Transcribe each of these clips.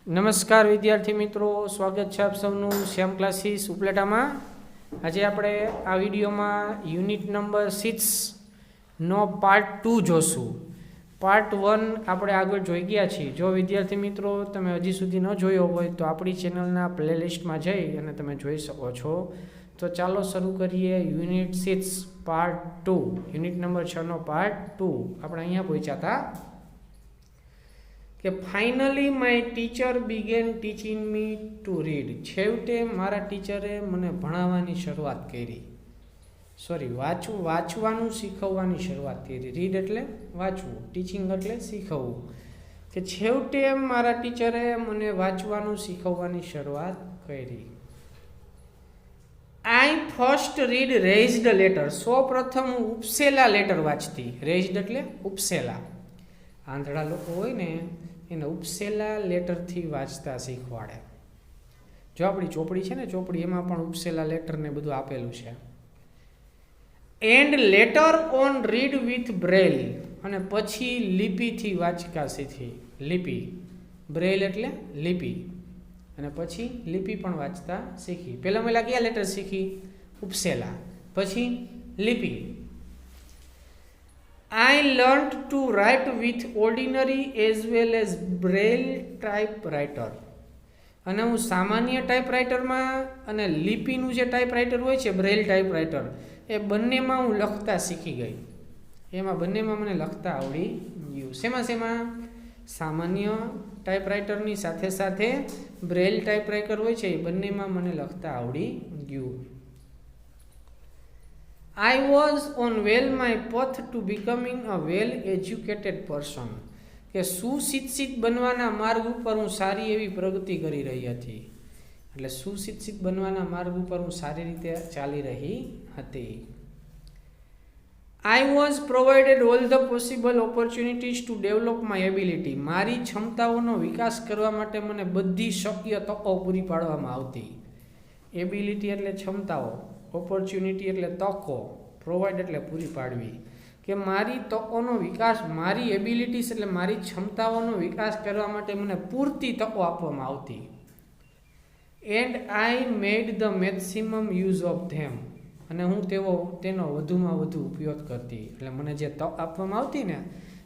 નમસ્કાર વિદ્યાર્થી મિત્રો, સ્વાગત છે આપ સૌનું શ્યામ ક્લાસીસ ઉપલેટામાં। આજે આપણે આ વિડીયોમાં યુનિટ નંબર 6નો પાર્ટ 2 જોશું। પાર્ટ 1 આપણે આગળ જોઈ ગયા છીએ। જો વિદ્યાર્થી મિત્રો તમે હજી સુધી ન જોયો હોય તો આપણી ચેનલના પ્લેલિસ્ટમાં જઈ અને તમે જોઈ શકો છો। તો ચાલો શરૂ કરીએ યુનિટ 6 પાર્ટ 2, યુનિટ નંબર 6નો પાર્ટ 2। આપણે અહીંયા પહોંચ્યા હતા કે finally my teacher began teaching me to read. છેવટે મારા ટીચરે મને ભણાવવાની શરૂઆત કરી, વાંચવાનું શીખવવાની શરૂઆત કરી। રીડ એટલે વાંચવું, ટીચિંગ એટલે શીખવવું। કે છેવટે મારા ટીચરે મને વાંચવાનું શીખવવાની શરૂઆત કરી। આઈ ફર્સ્ટ રીડ રેઇઝડ લેટર। સૌ પ્રથમ હું ઉપસેલા લેટર વાંચતી। રેઇઝડ એટલે ઉપસેલા, આંધળા લોકો હોય ને એને ઉપસેલા લેટરથી વાંચતા શીખવાડે। જો આપણી ચોપડી છે ને, ચોપડી એમાં પણ ઉપસેલા લેટર ને બધું આપેલું છે। And letter on read with Braille, અને પછી લિપિથી વાંચતા શીખી। લિપિ, બ્રેલ એટલે લિપિ, અને પછી લિપિ પણ વાંચતા શીખી। પહેલા કયા લેટર શીખી? ઉપસેલા, પછી લિપિ। I learned to write with ordinary as well as braille typewriter। અને હું સામાન્ય ટાઈપરાઇટરમાં અને લિપિનું જે ટાઈપરાઇટર હોય છે, બ્રેલ ટાઈપરાઇટર, એ બંનેમાં હું લખતા શીખી ગઈ। એમાં બંનેમાં મને લખતા આવડી ગયું। શેમાં? સામાન્ય ટાઈપરાઇટરની સાથે સાથે બ્રેલ ટાઈપરાઇટર હોય છે, એ બંનેમાં મને લખતા આવડી ગયું। I was on well my path to becoming a well educated person। કે સુશિક્ષિત બનવાના માર્ગ ઉપર હું સારી એવી પ્રગતિ કરી રહી હતી। એટલે સુશિક્ષિત બનવાના માર્ગ ઉપર હું સારી રીતે ચાલી રહી હતી। I was provided all the possible opportunities to develop my ability। મારી ક્ષમતાઓનો વિકાસ કરવા માટે મને બધી શક્ય તકો પૂરી પાડવામાં આવતી। એબિલિટી એટલે ક્ષમતાઓ, ઓપોર્ચ્યુનિટી એટલે તકો, પ્રોવાઈડ એટલે પૂરી પાડવી। કે મારી તકોનો વિકાસ, મારી એબિલિટીઝ એટલે મારી ક્ષમતાઓનો વિકાસ કરવા માટે મને પૂરતી તકો આપવામાં આવતી। And I made the maximum use of them, અને હું તેનો વધુમાં વધુ ઉપયોગ કરતી। એટલે મને જે તક આપવામાં આવતી ને,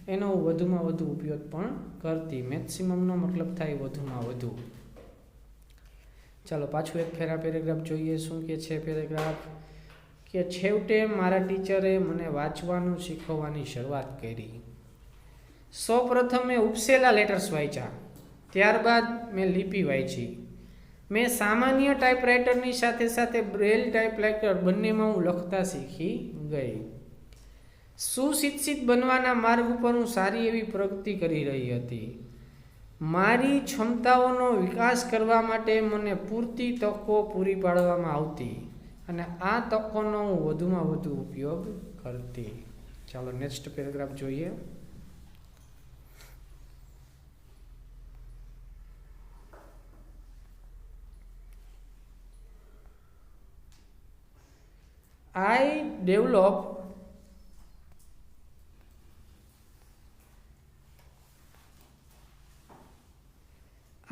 એનો હું વધુમાં વધુ ઉપયોગ પણ કરતી। મેક્સિમમનો મતલબ થાય વધુમાં વધુ। ચાલો પાછું એક ફેરા પેરેગ્રાફ જોઈએ। શું કે છે પેરેગ્રાફ? કે છેવટે મારા ટીચરે મને વાંચવાનું શીખવવાની શરૂઆત કરી। સૌ પ્રથમ મેં ઉપસેલા લેટર્સ વાંચ્યા, ત્યારબાદ મેં લિપિ વાંચી। મેં સામાન્ય ટાઈપરાઇટરની સાથે સાથે બ્રેલ ટાઈપરાઇટર બંનેમાં હું લખતા શીખી ગઈ। સુશિક્ષિત બનવાના માર્ગ ઉપર હું સારી એવી પ્રગતિ કરી રહી હતી। મારી ક્ષમતાઓનો વિકાસ કરવા માટે મને પૂરતી તકો પૂરી પાડવામાં આવતી, અને આ તકોનો હું વધુમાં વધુ ઉપયોગ કરતી। ચાલો નેક્સ્ટ પેરેગ્રાફ જોઈએ।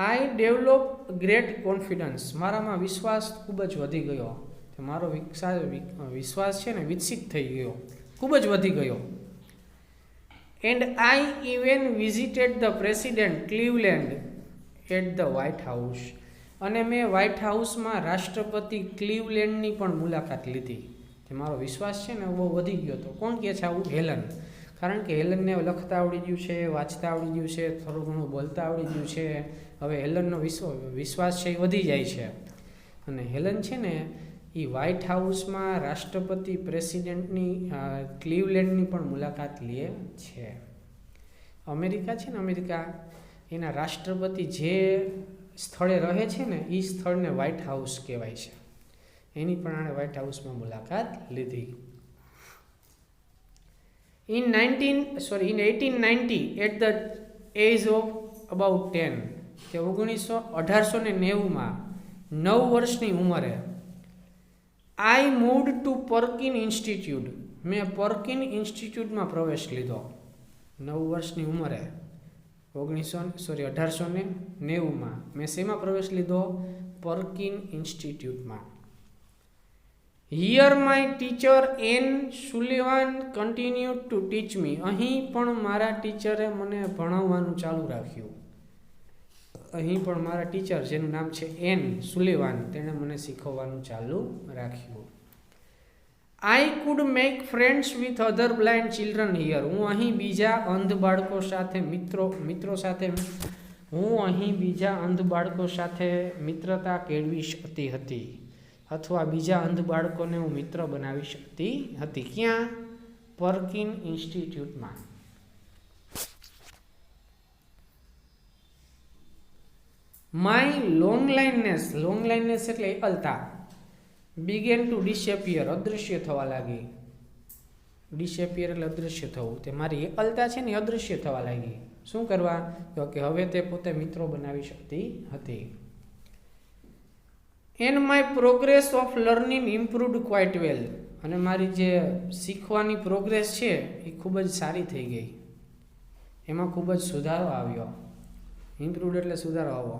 I developed great confidence। મારામાં વિશ્વાસ ખૂબ જ વધી ગયો। મારો વિશ્વાસ છે ને વિકસિત થઈ ગયો, ખૂબ જ વધી ગયો। And I even visited the president Cleveland at the White House. અને મેં વ્હાઇટ હાઉસમાં રાષ્ટ્રપતિ ક્લીવલેન્ડની પણ મુલાકાત લીધી। તે મારો વિશ્વાસ છે ને બહુ વધી ગયો હતો। કોણ કહે છે આવું? હેલન। કારણ કે હેલનને લખતા આવડી ગયું છે, વાંચતા આવડી ગયું છે, થોડું ઘણું બોલતા આવડી ગયું છે। હવે હેલનનો વિશ્વાસ છે એ વધી જાય છે। અને હેલન છે ને એ વ્હાઇટ હાઉસમાં રાષ્ટ્રપતિ પ્રેસિડેન્ટની ક્લીવલેન્ડની પણ મુલાકાત લે છે। અમેરિકા છે ને, અમેરિકા, એના રાષ્ટ્રપતિ જે સ્થળે રહે છે ને, એ સ્થળને વ્હાઇટ હાઉસ કહેવાય છે। એની પણ આણે વ્હાઇટ હાઉસમાં મુલાકાત લીધી। In 1890 at the age of about 10, કે 1890માં 9 વર્ષની ઉંમરે આઈ મૂવ્ડ ટુ પર્કિન ઇન્સ્ટિટ્યૂટ। મેં પર્કિન ઇન્સ્ટિટ્યૂટમાં પ્રવેશ લીધો 9 વર્ષની ઉંમરે। 1890 મેં શેમાં પ્રવેશ લીધો? પર્કિન ઇન્સ્ટિટ્યૂટમાં. Here my teacher Anne Sullivan continued to teach me. અહીં પણ મારા ટીચરે મને ભણાવવાનું ચાલુ રાખ્યું. અહીં પણ મારા ટીચર જેનું નામ છે એન સુલેવાન, તેણે મને શીખવવાનું ચાલુ રાખ્યું. I could make friends with other blind children here. હું અહીં બીજા અંધ બાળકો સાથે મિત્રતા કેળવી શકતી હતી, અથવા બીજા અંધ બાળકોને હું મિત્ર બનાવી શકતી હતી. ક્યાં? પર્કિન ઇન્સ્ટિટ્યૂટમાં. માય લોનલાઇનનેસ એટલે એકલતા began to disappear, અદૃશ્ય થવા લાગી. ડિસેપિયર એટલે અદૃશ્ય થવું. તે મારી એકલતા છે ને અદૃશ્ય થવા લાગી. શું કરવા? તો કે હવે તે પોતે મિત્રો બનાવી શકતી હતી. And my progress of learning improved quite well. અને મારી જે શીખવાની પ્રોગ્રેસ છે એ ખૂબ જ સારી થઈ ગઈ. એમાં ખૂબ જ સુધારો આવ્યો. ઇમ્પ્રુવડ એટલે સુધારો આવ્યો.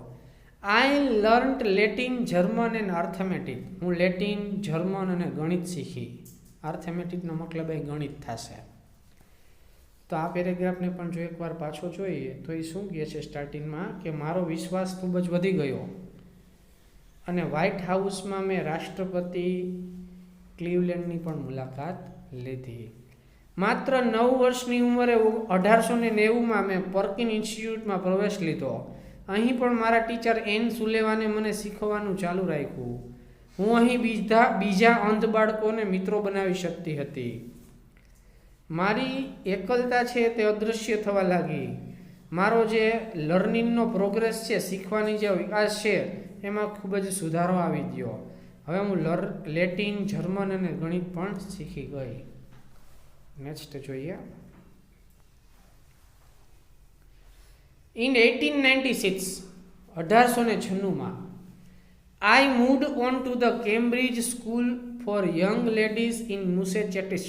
આઈ લર્ન્ટ લેટિન, જર્મન એન્ડ આર્થમેટિક. હું લેટિન, જર્મન અને ગણિત શીખી. આર્થમેટિકનો મતલબ એ ગણિત થશે. તો આ પેરેગ્રાફને પણ જો એકવાર પાછો જોઈએ તો એ શું કહે છે સ્ટાર્ટિંગમાં, કે મારો વિશ્વાસ ખૂબ જ વધી ગયો અને વ્હાઇટ હાઉસમાં મેં રાષ્ટ્રપતિ ક્લીવલેન્ડની પણ મુલાકાત લીધી. માત્ર 9 વર્ષની ઉંમરે 1890માં મેં પર્કિન ઇન્સ્ટિટ્યૂટમાં પ્રવેશ લીધો. અહીં પણ મારા ટીચર એન સુલેવાને મને શીખવવાનું ચાલુ રાખ્યું. હું અહીં બીજા અંધ બાળકોને મિત્રો બનાવી શકતી હતી. મારી એકલતા છે તે અદૃશ્ય થવા લાગી. મારો જે લર્નિંગનો પ્રોગ્રેસ છે, શીખવાની જે વિકાસ છે, એમાં ખૂબ જ સુધારો આવી ગયો. હવે હું લેટિન, જર્મન અને ગણિત પણ શીખી ગઈ. નેક્સ્ટ જોઈએ. In 1896 I moved on to the Cambridge School for Young Ladies in Massachusetts.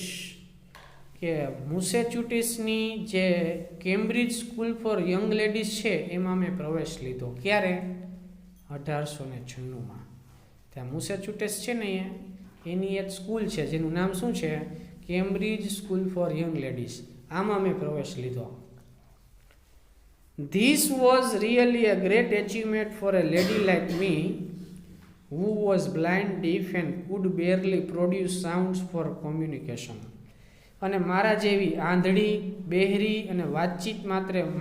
કે મેસેચ્યુટિસની જે Cambridge school four young ladies છે એમાં મેં પ્રવેશ લીધો. ક્યારે? 1896માં. ત્યાં મેસેચ્યુટિસ છે ને એની એક સ્કૂલ છે જેનું નામ શું છે? Cambridge school four young ladies. આમાં મેં પ્રવેશ લીધો. This was really a great achievement for a lady like me, who was blind, deaf and could barely produce sounds for communication. અને મારા જેવી આંધળી, બહેરી અને વાતચીત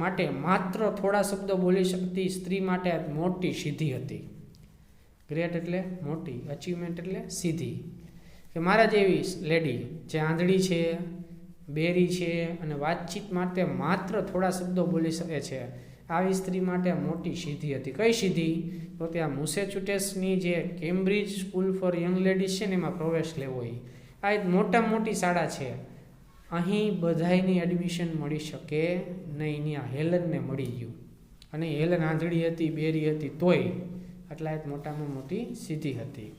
માટે માત્ર થોડા શબ્દો બોલી શકતી સ્ત્રી માટે મોટી સિદ્ધિ હતી. ગ્રેટ એટલે મોટી, અચીવમેન્ટ એટલે સિદ્ધિ. કે મારા જેવી લેડી જે આંધળી છે, બેરી છે અને વાતચીત માટે માત્ર થોડા શબ્દો બોલી શકે છે, આવી સ્ત્રી માટે મોટી સિદ્ધિ હતી. કઈ સિદ્ધિ? તો ત્યાં મેસેચ્યુટેટ્સની જે Cambridge school four young ladies છે ને એમાં પ્રવેશ લેવો હોય. આ એક મોટામાં મોટી શાળા છે. અહીં બધાયની એડમિશન મળી શકે નહીં. ત્યાં હેલનને મળી ગયું અને હેલન આંધળી હતી, બેરી હતી, તોય આટલા એક મોટામાં મોટી સિદ્ધિ હતી.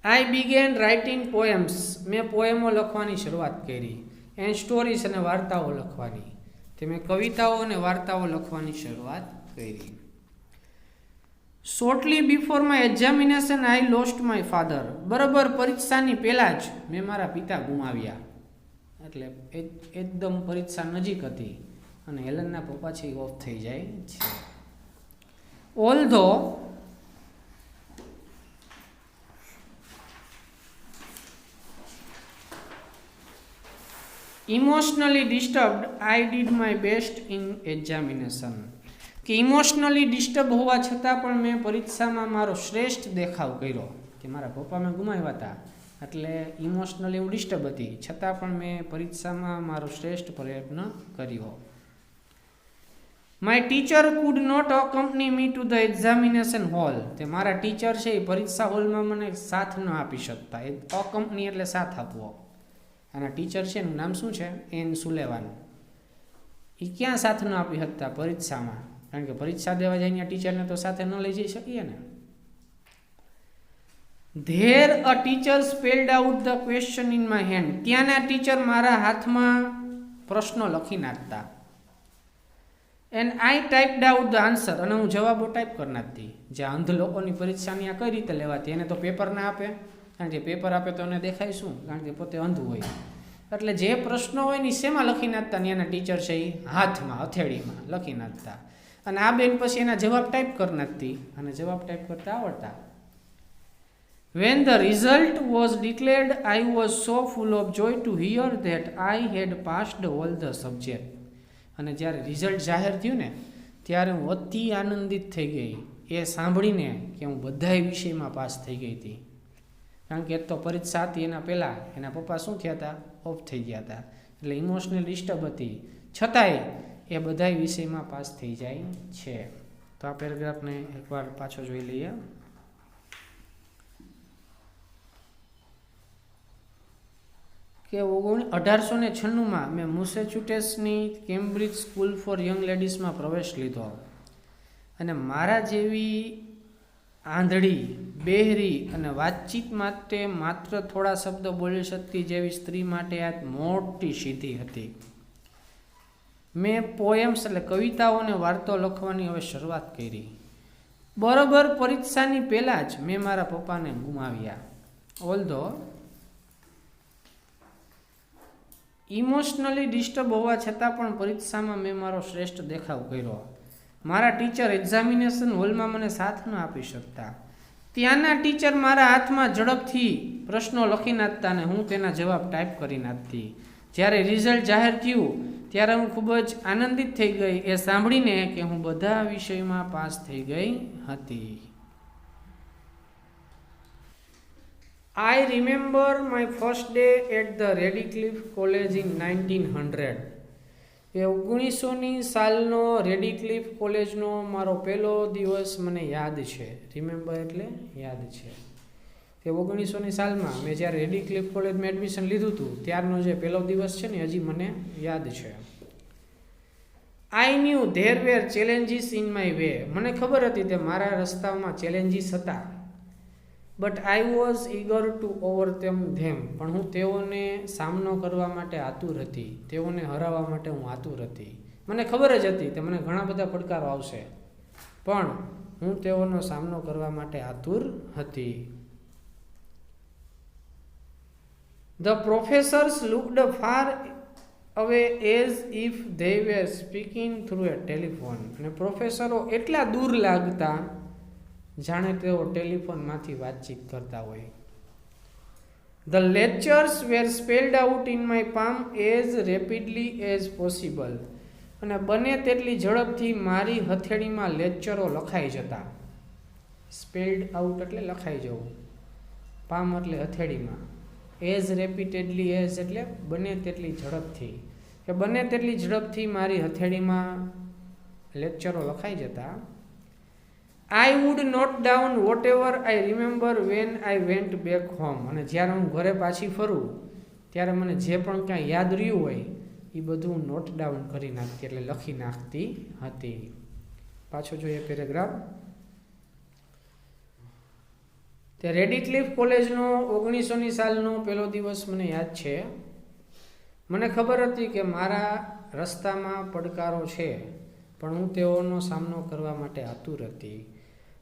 આઈ બિગેન રાઇટિંગ પોએમ્સ. મેં પોએમો લખવાની શરૂઆત કરી. એન્ડ સ્ટોરીઝ અને વાર્તાઓ લખવાની. તે મેં કવિતાઓ અને વાર્તાઓ લખવાની શરૂઆત કરી. Shortly before my examination I lost my father. બરાબર પરીક્ષાની પહેલાં જ મેં મારા પિતા ગુમાવ્યા. એટલે એકદમ પરીક્ષા નજીક હતી અને હેલનના પપ્પા છે ઓફ થઈ જાય છે. Although emotionally disturbed I did my best in examination. કે ઇમોશનલી ડિસ્ટર્બ હોવા છતાં પણ મેં પરીક્ષામાં મારો શ્રેષ્ઠ દેખાવ કર્યો. કે મારા પપ્પા મેં ગુમાવ્યા હતા એટલે ઇમોશનલી હું ડિસ્ટર્બ હતી, છતાં પણ મેં પરીક્ષામાં મારો શ્રેષ્ઠ પ્રયત્ન કર્યો. My teacher could not accompany me to the examination hall. તે મારા ટીચર છે એ પરીક્ષા હોલમાં મને સાથ ન આપી શકતા. એ અકમ્પની એટલે સાથ આપવો. આના ટીચર છે એનું નામ શું છે? એન સુલેવાન. એ ક્યાં સાથ ન આપી શકતા? પરીક્ષામાં. કારણ કે પરીક્ષા દેવા જાય ત્યાં ટીચરને તો સાથે ન લઈ જઈ શકીએ ને. There a teacher spelled out the question in my hand. ત્યાંના ટીચર મારા હાથમાં પ્રશ્નો લખી નાખતા. And I typed out the answer, અને હું જવાબો ટાઈપ કરી નાખતી. જે અંધ લોકોની પરીક્ષાની આ કઈ રીતે લેવાતી, એને તો પેપર ના આપે, કારણ કે પેપર આપે તો એને દેખાય શું, કારણ કે પોતે અંધ હોય. એટલે જે પ્રશ્નો હોય ને શેમાં લખી નાખતા ને એના ટીચર છે એ હાથમાં હથેળીમાં લખી નાખતા, અને આ બેન પછી એના જવાબ ટાઈપ કરી નાખતી, અને જવાબ ટાઈપ કરતા આવડતા. When the result was declared, I was so full of joy to hear that I had passed all the subject. અને જ્યારે રિઝલ્ટ જાહેર થયું ને ત્યારે હું અતિ આનંદિત થઈ ગઈ એ સાંભળીને કે હું બધાય વિષયમાં પાસ થઈ ગઈ હતી. કારણ કે એક તો પરીક્ષા હતી એના પહેલાં એના પપ્પા શું થયા હતા, ઓફ થઈ ગયા હતા, એટલે ઇમોશનલ ડિસ્ટર્બ હતી, છતાંય એ બધાય વિષયમાં પાસ થઈ જાય છે. તો આ પેરેગ્રાફને એકવાર પાછો જોઈ લઈએ. કે 1896માં મેં મેસેચ્યુસેટ્સની કેમ્બ્રિજ સ્કૂલ ફોર યંગ લેડીઝમાં પ્રવેશ લીધો, અને મારા જેવી આંધળી, બહેરી અને વાતચીત માટે માત્ર થોડા શબ્દો બોલી શકતી જેવી સ્ત્રી માટે આ મોટી સિદ્ધિ હતી. મેં પોએમ્સ એટલે કવિતાઓ અને વાર્તાઓ લખવાની હવે શરૂઆત કરી. બરોબર પરીક્ષાની પહેલાં જ મેં મારા પપ્પાને ગુમાવ્યા. ઓલ્ધો ઇમોશનલી ડિસ્ટર્બ હોવા છતાં પણ પરીક્ષામાં મેં મારો શ્રેષ્ઠ દેખાવ કર્યો. મારા ટીચર એક્ઝામિનેશન હોલમાં મને સાથ ન આપી શકતા. ત્યાંના ટીચર મારા હાથમાં ઝડપથી પ્રશ્નો લખી નાખતા અને હું તેના જવાબ ટાઈપ કરી નાખતી. જ્યારે રિઝલ્ટ જાહેર થયું ત્યારે હું ખૂબ જ આનંદિત થઈ ગઈ એ સાંભળીને કે હું બધા વિષયમાં પાસ થઈ ગઈ હતી. I remember my first day at the Radcliffe College in 1900. એ 1900ની સાલનો રેડિક્લિફ કોલેજનો મારો પહેલો દિવસ મને યાદ છે. રિમેમ્બર એટલે યાદ છે. કે 1900ની સાલમાં મેં જ્યારે રેડિક્લિફ કોલેજમાં એડમિશન લીધું હતું ત્યારનો જે પહેલો દિવસ છે ને હજી મને યાદ છે. I knew there were challenges in my way. મને ખબર હતી કે મારા રસ્તામાં ચેલેન્જીસ હતા. But I was eager to overcome them. પણ હું તેઓને સામનો કરવા માટે આતુર હતી, તેઓને હરાવવા માટે હું આતુર હતી. મને ખબર જ હતી કે મને ઘણા બધા પડકારો આવશે, પણ હું તેઓનો સામનો કરવા માટે આતુર હતી. The professors looked far away as if they were speaking through A telephone. અને પ્રોફેસરો એટલા દૂર લાગતા જાણે તેઓ ટેલિફોનમાંથી વાતચીત કરતા હોય. The lectures were spelled out in my palm as rapidly as possible. અને બને તેટલી ઝડપથી મારી હથેળીમાં લેક્ચરો લખાઈ જતા. સ્પેલ્ડ આઉટ એટલે લખાઈ જવું, પામ એટલે હથેળીમાં, એઝ રેપિટેડલી એઝ એટલે બને તેટલી ઝડપથી, કે બને તેટલી ઝડપથી મારી હથેળીમાં લેક્ચરો લખાઈ જતા. I would note down whatever I remember when I went back home. અને જ્યારે હું ઘરે પાછી ફરું ત્યારે મને જે પણ કાંઈ યાદ રહ્યું હોય એ બધું નોટ ડાઉન કરી નાખતી, એટલે લખી નાખતી હતી. પાછો જોઈએ પેરેગ્રાફ. તે રેડિક્લિફ કોલેજનો 1900ની સાલનો પહેલો દિવસ મને યાદ છે. મને ખબર હતી કે મારા રસ્તામાં પડકારો છે, પણ હું તેઓનો સામનો કરવા માટે આતુર હતી.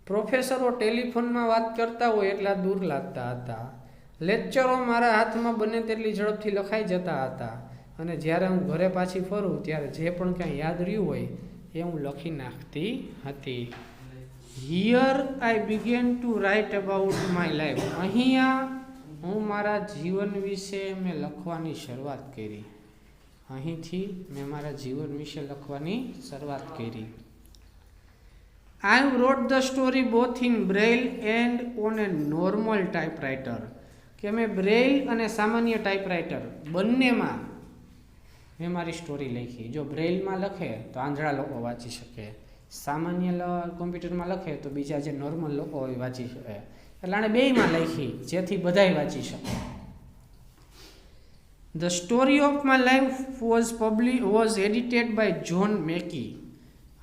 પ્રોફેસરો ટેલિફોનમાં વાત કરતા હોય એટલા દૂર લાગતા હતા. લેક્ચરો મારા હાથમાં બને તેટલી ઝડપથી લખાઈ જતા હતા, અને જ્યારે હું ઘરે પાછી ફરું ત્યારે જે પણ કાંઈ યાદ રહ્યું હોય એ હું લખી નાખતી હતી. Here I began to write about my life. અહીંયા હું મારા જીવન વિશે મેં લખવાની શરૂઆત કરી. અહીંથી મેં મારા જીવન વિશે લખવાની શરૂઆત કરી. I wrote the story both in braille and on a normal typewriter. કે મેં બ્રેઇલ અને સામાન્ય ટાઈપરાઇટર બંનેમાં મેં મારી સ્ટોરી લખી. જો બ્રેઇલમાં લખે તો આંધળા લોકો વાંચી શકે, સામાન્ય કોમ્પ્યુટરમાં લખે તો બીજા જે નોર્મલ લોકો હોય વાંચી શકે. એટલે આણે બેયમાં લખી જેથી બધાય વાંચી શકે. The story of my life was edited by John Mackey.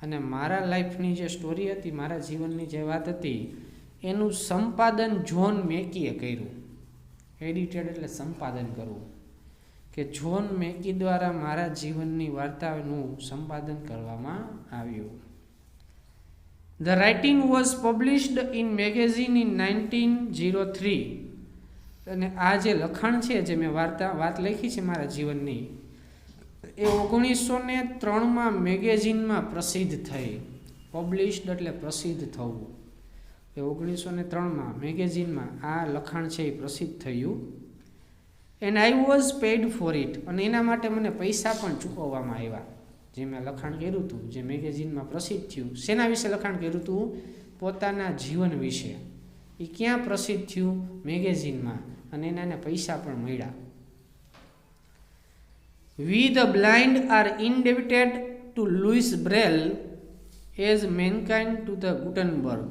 અને મારા લાઈફની જે સ્ટોરી હતી, મારા જીવનની જે વાત હતી, એનું સંપાદન જ્હોન મેકીએ કર્યું. એડિટેડ એટલે સંપાદન કરવું. કે જ્હોન મેકી દ્વારા મારા જીવનની વાર્તાનું સંપાદન કરવામાં આવ્યું. The writing was published in magazine in 1903. અને આ જે લખાણ છે, જે મેં વાત લખી છે મારા જીવનની, એ 1903માં મેગેઝિનમાં પ્રસિદ્ધ થઈ. પબ્લિશ્ડ એટલે પ્રસિદ્ધ થવું. એ 1903માં મેગેઝિનમાં આ લખાણ છે એ પ્રસિદ્ધ થયું. And I was pad four it. અને એના માટે મને પૈસા પણ ચૂકવવામાં આવ્યા. જે મેં લખાણ કર્યું હતું, જે મેગેઝિનમાં પ્રસિદ્ધ થયું, શેના વિશે લખાણ કર્યું હતું? પોતાના જીવન વિશે. એ ક્યાં પ્રસિદ્ધ થયું? મેગેઝિનમાં. અને એનાને પૈસા પણ મળ્યા. We the blind are indebted to Louis Braille as mankind to the Gutenberg.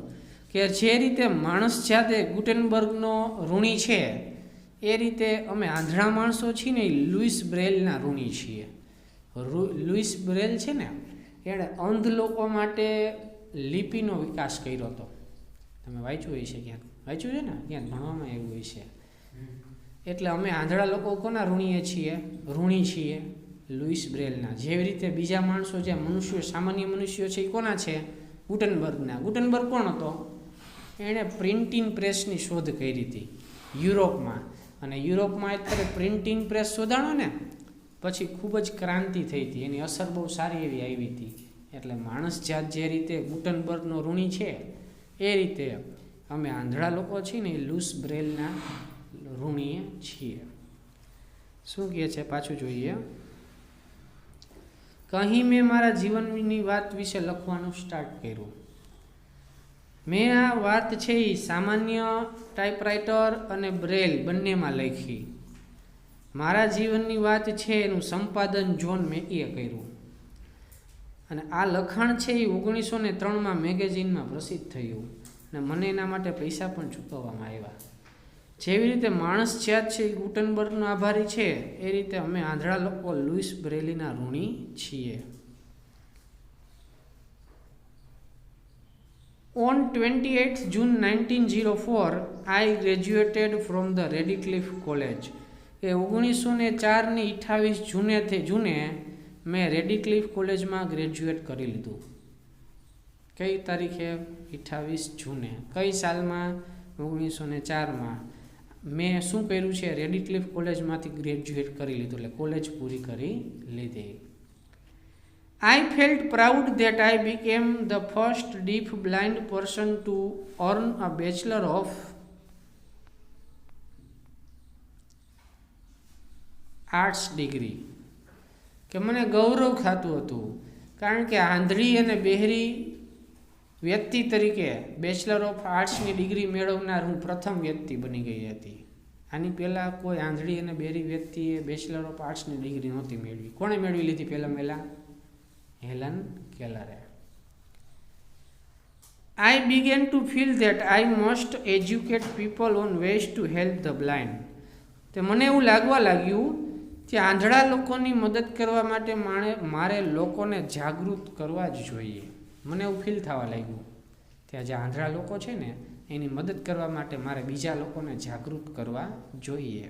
કે જે રીતે માણસ જાતે ગુટેનબર્ગનો ઋણી છે, એ રીતે અમે આંધળા માણસો છીએ ને, એ લુઈસ બ્રેલના ઋણી છીએ. લુઈસ બ્રેલ છે ને, એણે અંધ લોકો માટે લિપિનો વિકાસ કર્યો હતો. તમે વાંચ્યું હોય છે, ક્યાંક વાંચ્યું છે ને, ક્યાંક ભણવામાં એવું હોય છે. એટલે અમે આંધળા લોકો કોના ઋણીએ છીએ? ઋણી છીએ લુઈસ બ્રેલના. જેવી રીતે બીજા માણસો, જે મનુષ્યો, સામાન્ય મનુષ્યો છે, એ કોના છે? ગુટેનબર્ગના. ગુટેનબર્ગ કોણ હતો? એણે પ્રિન્ટિંગ પ્રેસની શોધ કરી હતી યુરોપમાં. અને યુરોપમાં અત્યારે પ્રિન્ટિંગ પ્રેસ શોધાણો ને, પછી ખૂબ જ ક્રાંતિ થઈ હતી. એની અસર બહુ સારી એવી આવી હતી. એટલે માણસ જાત જે રીતે ગુટેનબર્ગનો ઋણી છે, એ રીતે અમે આંધળા લોકો છીએ ને, એ લુઈસ બ્રેલના ઋણીએ છીએ. શું કહે છે પાછું જોઈએ. કહી મેં મારા જીવનની વાત વિશે લખવાનું સ્ટાર્ટ કર્યું. મેં આ વાત છે એ સામાન્ય ટાઈપરાઇટર અને બ્રેલ બંનેમાં લખી. મારા જીવનની વાત છે એનું સંપાદન જ્હોન મેકીએ કર્યું. અને આ લખાણ છે એ 1903માં મેગેઝિનમાં પ્રસિદ્ધ થયું. અને મને એના માટે પૈસા પણ ચૂકવવામાં આવ્યા. જેવી રીતે માણસ જાત છે એ ગુટેનબર્ગનો આભારી છે, એ રીતે અમે આંધળા લોકો લુઈસ બ્રેલીના ઋણી છીએ. On 28th June 1904, I graduated from the Radcliffe College. એ 1904ની 28 જૂને મેં રેડિક્લિફ કોલેજમાં ગ્રેજ્યુએટ કરી લીધું. કઈ તારીખે? 28 જૂને. કઈ સાલમાં? 1904માં. મેં શું કર્યું છે? રેડિક્લિફ કોલેજમાંથી ગ્રેજ્યુએટ કરી લીધું, એટલે કોલેજ પૂરી કરી લીધી. I felt proud that I became the first deaf blind person to earn a Bachelor of Arts degree. કે મને ગૌરવ થતું હતું, કારણ કે આંધળી અને બહેરી વ્યક્તિ તરીકે બેચલર ઓફ આર્ટ્સની ડિગ્રી મેળવનાર હું પ્રથમ વ્યક્તિ બની ગઈ હતી. આની પહેલાં કોઈ આંધળી અને બહેરી વ્યક્તિએ બેચલર ઓફ આર્ટ્સની ડિગ્રી નહોતી મેળવી. કોણે મેળવી લીધી પહેલાં? Helen કેલરે. I began to feel that I must educate people on ways to help the blind. તે મને એવું લાગવા લાગ્યું કે આંધળા લોકોની મદદ કરવા માટે મારે લોકોને જાગૃત કરવા જ જોઈએ. મને એવું ફીલ થવા લાગ્યું કે જે આંધળા લોકો છે ને, એની મદદ કરવા માટે મારે બીજા લોકોને જાગૃત કરવા જોઈએ.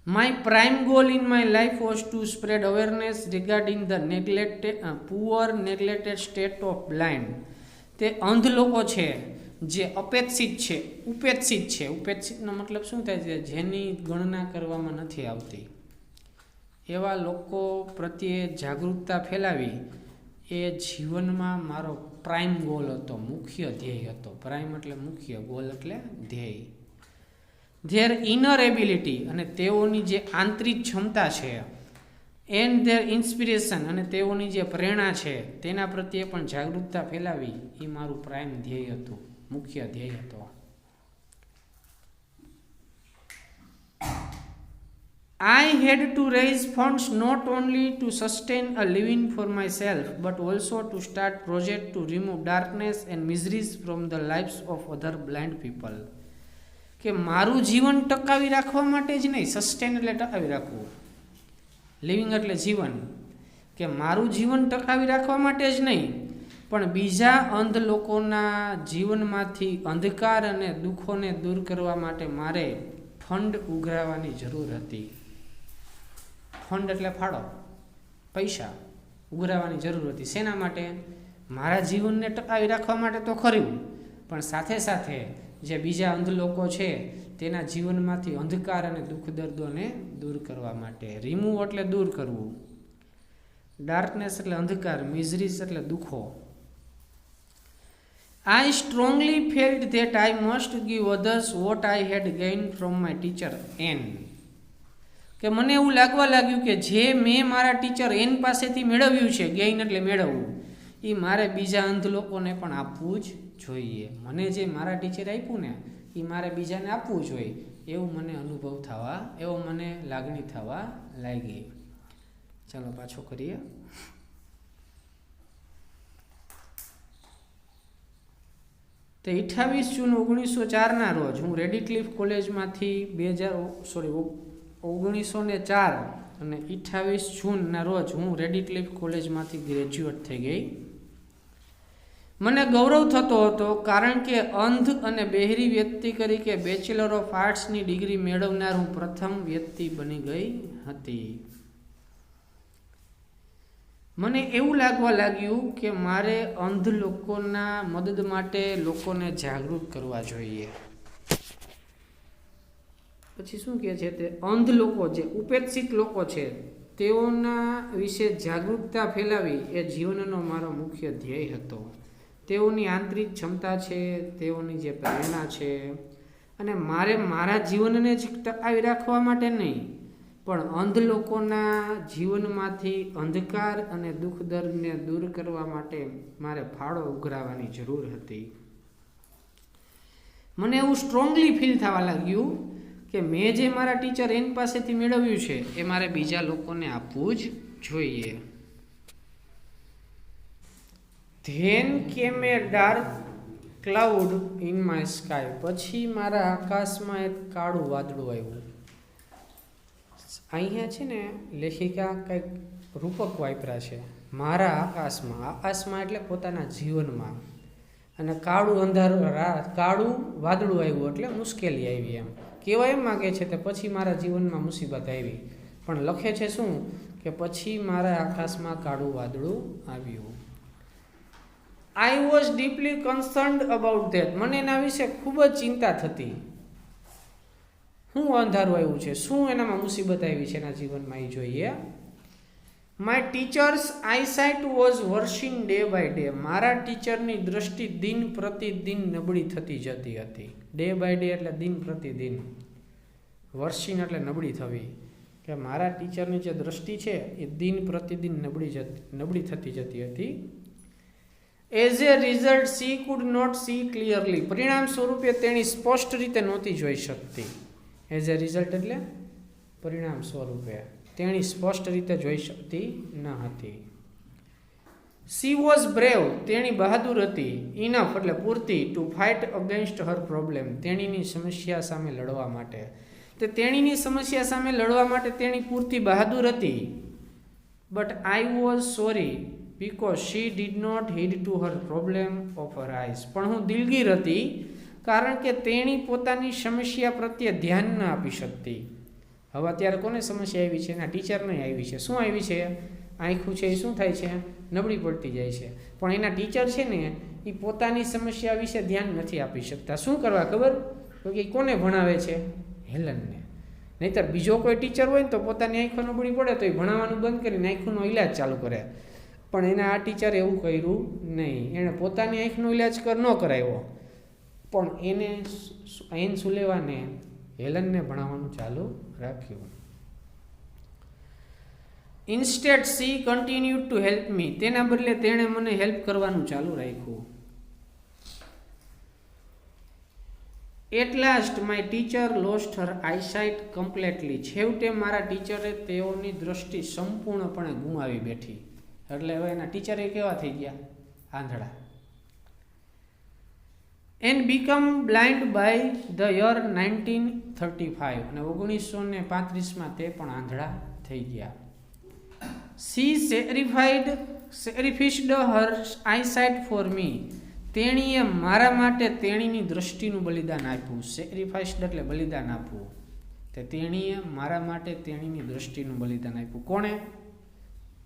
My prime goal in my life was to spread awareness regarding the poor neglected state of blind. તે અંધ લોકો છે જે ઉપેક્ષિત છે. ઉપેક્ષિતનો મતલબ શું થાય છે? જેની ગણના કરવામાં નથી આવતી. એવા લોકો પ્રત્યે જાગૃતતા ફેલાવી એ જીવનમાં મારો પ્રાઇમ ગોલ હતો, મુખ્ય ધ્યેય હતો. પ્રાઇમ એટલે મુખ્ય, ગોલ એટલે ધ્યેય. ધેર ઇનર એબિલિટી, અને તેઓની જે આંતરિક ક્ષમતા છે, એન્ડ ધેર ઇન્સ્પિરેશન, અને તેઓની જે પ્રેરણા છે, તેના પ્રત્યે પણ જાગૃતતા ફેલાવી એ મારું પ્રાઇમ ધ્યેય હતું, મુખ્ય ધ્યેય હતો. I had to raise funds not only to sustain a living for myself, but also to start project to remove darkness and miseries from the lives of other blind people. કે મારું જીવન ટકાવી રાખવા માટે જ નહીં, સસ્ટેન એટલે ટકાવી રાખવું, લિવિંગ એટલે જીવન, કે મારું જીવન ટકાવી રાખવા માટે જ નહીં, પણ બીજા અંધ લોકોના જીવનમાંથી અંધકાર અને દુઃખોને દૂર કરવા માટે મારે ફંડ ઉઘરાવવાની જરૂર હતી. ફંડ એટલે ફાળો, પૈસા ઉઘરાવવાની જરૂર હતી. શેના માટે? મારા જીવનને ટકાવી રાખવા માટે તો ખરું, પણ સાથે સાથે જે બીજા અંધ લોકો છે તેના જીવનમાંથી અંધકાર અને દુઃખ દર્દોને દૂર કરવા માટે. રિમૂવ એટલે દૂર કરવું, ડાર્કનેસ એટલે અંધકાર, મિઝરીઝ એટલે દુઃખો. I strongly felt that I must give others what I had gained from my teacher N. કે મને એવું લાગવા લાગ્યું કે જે મેં મારા ટીચર N પાસેથી મેળવ્યું છે, ગેઇન એટલે મેળવવું, એ મારે બીજા અંધ લોકોને પણ આપવું જ જોઈએ. મને જે મારા ટીચરે આપ્યું ને એ મારે બીજાને આપવું જોઈએ, એવું મને અનુભવ થવા, એવો મને લાગણી થવા લાગી. ચાલો પાછો કરીએ. તો 28 જૂન 1904ના રોજ હું રેડિક્લિફ કોલેજમાંથી 1904 અને 28 જૂનના રોજ હું રેડિક્લિફ કોલેજમાંથી ગ્રેજ્યુએટ થઈ ગઈ. મને ગૌરવ થતો હતો કારણ કે અંધ અને બહેરી વ્યક્તિ તરીકે બેચલર ઓફ આર્ટ્સની ડિગ્રી મેળવનાર હું પ્રથમ વ્યક્તિ બની ગઈ હતી. મને એવું લાગવા લાગ્યું કે મારે અંધ લોકોના મદદ માટે લોકોને જાગૃત કરવા જોઈએ. પછી શું કહે છે તે અંધ લોકો જે ઉપેક્ષિત લોકો છે તેઓના વિશે જાગૃતતા ફેલાવી એ જીવનનો મારો મુખ્ય ધ્યેય હતો. તેઓની આંતરિક ક્ષમતા છે, તેઓની જે પ્રેરણા છે, અને મારે મારા જીવનને જ ટકાવી રાખવા માટે નહીં, પણ અંધ લોકોના જીવનમાંથી અંધકાર અને દુઃખ દર્દને દૂર કરવા માટે મારે ફાળો ઉઘરાવવાની જરૂર હતી. મને એવું સ્ટ્રોંગલી ફીલ થવા લાગ્યું કે મેં જે મારા ટીચર એન પાસેથી મેળવ્યું છે એ મારે બીજા લોકોને આપવું જ જોઈએ. Then came a dark cloud in my sky. પછી મારા આકાશમાં એક કાળું વાદળું આવ્યું. અહીંયા છે ને લેખિકા કંઈક રૂપક વાપરા છે, મારા આકાશમાં. આકાશમાં એટલે પોતાના જીવનમાં. અને કાળું અંધારું કાળું વાદળું આવ્યું એટલે મુશ્કેલી આવી. એમ કહેવા એમ માગે છે કે પછી મારા જીવનમાં મુસીબત આવી, પણ લખે છે શું કે પછી મારા આકાશમાં કાળું વાદળું આવ્યું. I was deeply concerned about that. મને એના વિશે ખૂબ જ ચિંતા થતી. શું અંધારું આવ્યું છે, શું એનામાં મુસીબત આવી છે એના જીવનમાં એ જોઈએ. My teacher's eyesight was worsening day by day. મારા ટીચરની દ્રષ્ટિ દિન પ્રતિદિન નબળી થતી જતી હતી. ડે બાય ડે એટલે દિન પ્રતિદિન, વર્સિંગ એટલે નબળી થવી. કે મારા ટીચરની જે દ્રષ્ટિ છે એ દિન પ્રતિદિન નબળી થતી જતી હતી. As a result she could not see clearly. પરિણામ સ્વરૂપે તેણી સ્પષ્ટ રીતે નહોતી જોઈ શકતી. એઝ એ રિઝલ્ટ એટલે પરિણામ સ્વરૂપે તેણી સ્પષ્ટ રીતે જોઈ શકતી ન હતી. She was brave. તેણી બહાદુર હતી. ઇનફ એટલે પૂરતી. To fight against Har problem. તેણીની સમસ્યા સામે લડવા માટે. તે તેણીની સમસ્યા સામે લડવા માટે તેણી પૂરતી બહાદુર હતી. But I was sorry because she did not heed to her problem of her eyes. પણ હું દિલગીર હતી કારણ કે તેણી પોતાની સમસ્યા પ્રત્યે ધ્યાન ન આપી શકતી. હવે અત્યારે કોને સમસ્યા આવી છે? એના ટીચરને આવી છે. શું આવી છે? આંખું છે એ શું થાય છે? નબળી પડતી જાય છે. પણ એના ટીચર છે ને એ પોતાની સમસ્યા વિશે ધ્યાન નથી આપી શકતા. શું કરવા ખબર? તો કે કોને ભણાવે છે? હેલનને. નહીંતર બીજો કોઈ ટીચર હોય ને તો પોતાની આંખો નબળી પડે તો એ ભણાવવાનું બંધ કરીને આંખોનો ઇલાજ ચાલુ કરે. પણ એના આ ટીચરે એવું કર્યું નહીં. એણે પોતાની આંખનો ઇલાજ ન કરાવ્યો, પણ એને આઈન સુલેવાને હેલનને ભણાવવાનું ચાલુ રાખ્યું. Instead she continued to help me. તેના બદલે તેણે મને હેલ્પ કરવાનું ચાલુ રાખ્યું. At last my teacher lost her eyesight completely. છેવટે મારા ટીચરે તેઓની દ્રષ્ટિ સંપૂર્ણપણે ગુમાવી બેઠી. એટલે હવે એના ટીચરે કેવા થઈ ગયા? આંધળા. And become blind by the year 1935. અને 1935માં તે પણ આંધળા થઈ ગયા. She sacrificed her eyesight for me. તેણીએ મારા માટે તેણીની દ્રષ્ટિનું બલિદાન આપ્યું. સેક્રિફાઈસ્ડ એટલે બલિદાન આપવું. તે તેણીએ મારા માટે તેણીની દ્રષ્ટિનું બલિદાન આપ્યું. કોણે?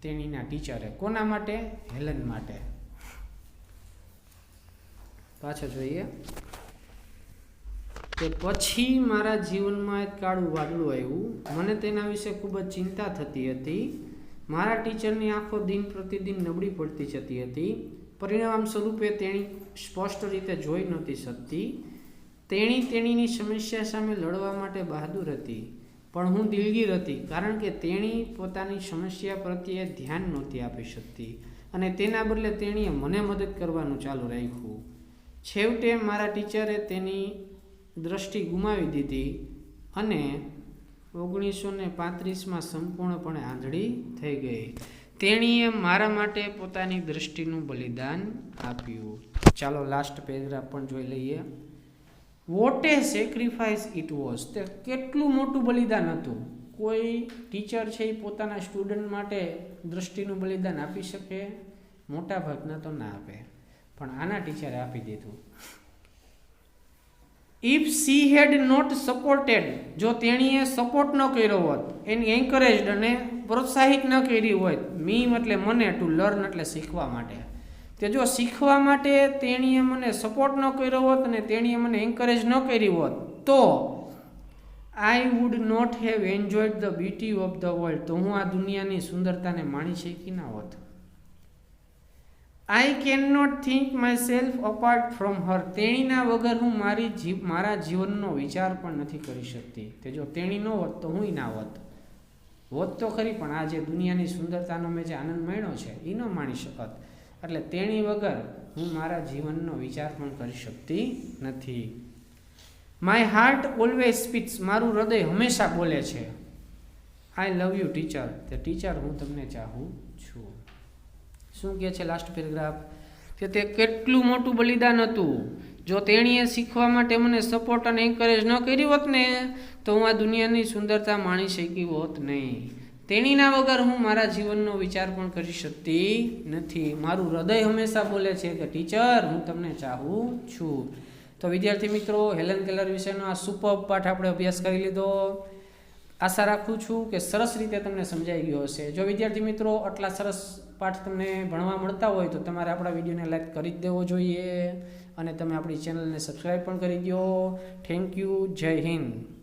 તેણીના ટીચરે. કોના માટે? હેલન માટે. પાછળ જોઈએ કે પછી મારા જીવનમાં એક કાળું વાદળું આવ્યું. મને તેના વિશે ખૂબ જ ચિંતા થતી હતી. મારા ટીચરની આંખો દિન પ્રતિદિન નબળી પડતી જતી હતી. પરિણામ સ્વરૂપે તેણી સ્પષ્ટ રીતે જોઈ નહોતી શકતી. તેણી તેણીની સમસ્યા સામે લડવા માટે બહાદુર હતી, પણ હું દિલગીર હતી, કારણ કે તેણી પોતાની સમસ્યા પ્રત્યે ધ્યાન નહોતી આપી શકતી અને તેના બદલે તેણીએ મને મદદ કરવાનું ચાલુ રાખ્યું. છેવટે મારા ટીચરે તેની દ્રષ્ટિ ગુમાવી દીધી અને 1935માં સંપૂર્ણપણે આંધળી થઈ ગઈ. તેણીએ મારા માટે પોતાની દ્રષ્ટિનું બલિદાન આપ્યું. ચાલો લાસ્ટ પેરેગ્રાફ પણ જોઈ લઈએ. What a sacrifice it was. તે કેટલું મોટું બલિદાન હતું. કોઈ ટીચર છે એ પોતાના સ્ટુડન્ટ માટે દ્રષ્ટિનું બલિદાન આપી શકે? મોટા ભાગના તો ના આપે, પણ આના ટીચરે આપી દીધું. If she had not supported, જો તેણીએ સપોર્ટ ન કર્યો હોત, એની એન્કરેજડ અને પ્રોત્સાહિત ન કરી હોય, મી એટલે મને, ટુ લર્ન એટલે શીખવા માટે, તે જો શીખવા માટે તેણીએ મને સપોર્ટ ન કર્યો હોત અને તેણીએ મને એન્કરેજ ન કરી હોત, તો I would not have enjoyed the beauty of the world, તો હું આ દુનિયાની સુંદરતાને માણી શકી ના હોત. I can not think myself apart from her, તેણીના વગર હું મારા જીવનનો વિચાર પણ નથી કરી શકતી. તે જો તેણી ન હોત તો હું ના હોત. હોત તો ખરી, પણ આ જે દુનિયાની સુંદરતાનો મેં જે આનંદ માણ્યો છે એ ન માણી શકત. એટલે તેણી વગર હું મારા જીવનનો વિચાર પણ કરી શકતી નથી. માય હાર્ટ ઓલવેઝ સ્પીક્સ, મારું હૃદય હંમેશા બોલે છે. આઈ લવ યુ ટીચર, તે ટીચર હું તમને ચાહું છું. શું કહે છે લાસ્ટ પેરેગ્રાફ? કે તે કેટલું મોટું બલિદાન હતું. જો તેણીએ શીખવા માટે મને સપોર્ટ અને એન્કરેજ ન કરી હોત ને, તો હું આ દુનિયાની સુંદરતા માણી શકી હોત નહીં. તેણીના વગર હું મારા જીવનનો વિચાર પણ કરી શકતી નથી. મારું હૃદય હંમેશા બોલે છે કે ટીચર હું તમને ચાહું છું. તો વિદ્યાર્થી મિત્રો, હેલન કેલર વિશેનો આ સુપર પાઠ આપણે અભ્યાસ કરી લીધો. આશા રાખું છું કે સરસ રીતે તમને સમજાઈ ગયો હશે. જો વિદ્યાર્થી મિત્રો આટલા સરસ પાઠ તમને ભણવા મળતા હોય તો તમારે આપણા વિડીયોને લાઈક કરી જ દેવો જોઈએ અને તમે આપણી ચેનલને સબસ્ક્રાઈબ પણ કરી દો. Thank you. જય હિન્દ.